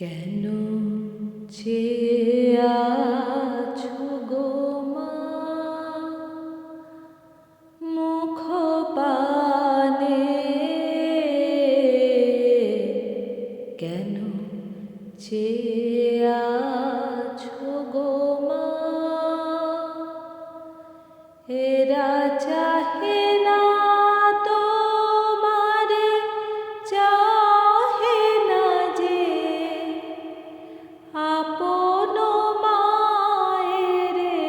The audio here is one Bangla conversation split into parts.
কেন চেয়ে আছো গো মা মুখ পানে? কেন চেয়ে আছো গো মা? এরা চাহে না তোমারে, চাহে না যে আপন মায়েরে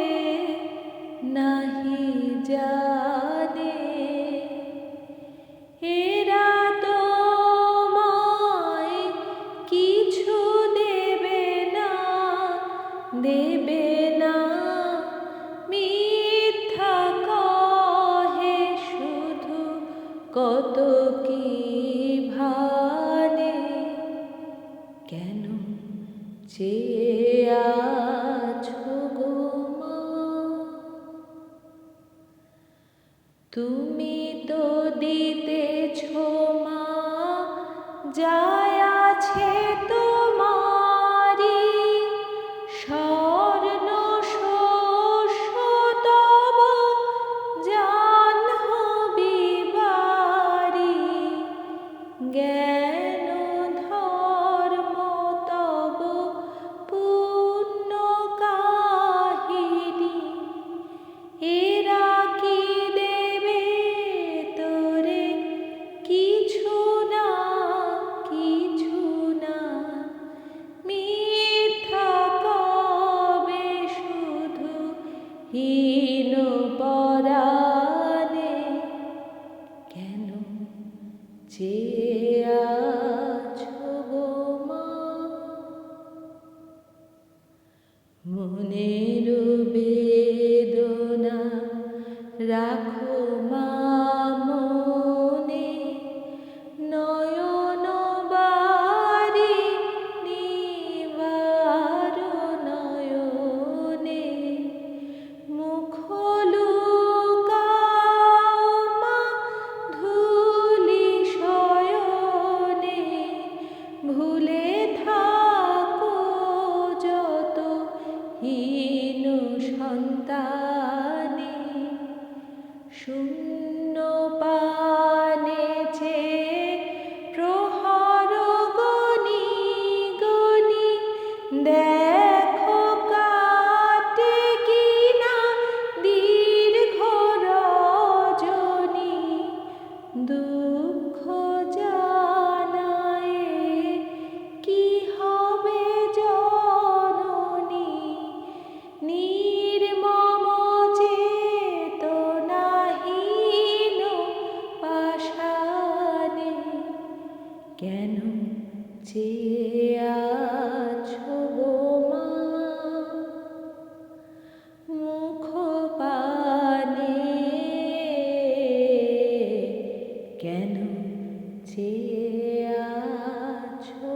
নাহি জানে। এরা তোমায় কিছু দেবে না, দেবে না, মিথ্যা কহে শুধু কত কি ভানে। কেন চেয়ে আছো গো মা? তুমি তো দিতেছ মা যাই আছে তোমারি, স্বর্ণ শস্য তব জাহ্নবী বারি, জ্ঞান ধর্ম তব পুণ্য কাহিনী। এরা কি দেবে তোরে? কিছু না, কিছু না, মিথ্যা কবে শুধু হীন পরাণে। কেন চেয়ে আছো গো মা? মনের বেদনা রাখো মা মনে, নয়ন বারি নিবার নয়নে। মুখ লুকাও মা ধূলি শয়নে, ভুলে থাকো যত হীন সন্তানে। শূন্য পানে চেয়ে প্রহর গনি গনি, দেখো কাটে কিনা দীর্ঘ রজনী। দুঃখ জানায় কি হবে জননী, নির্মম চেতনাহীন পাষাণে। কেন চেয়ে আছো গো মা মুখ পানে? কেন চেয়ে আছো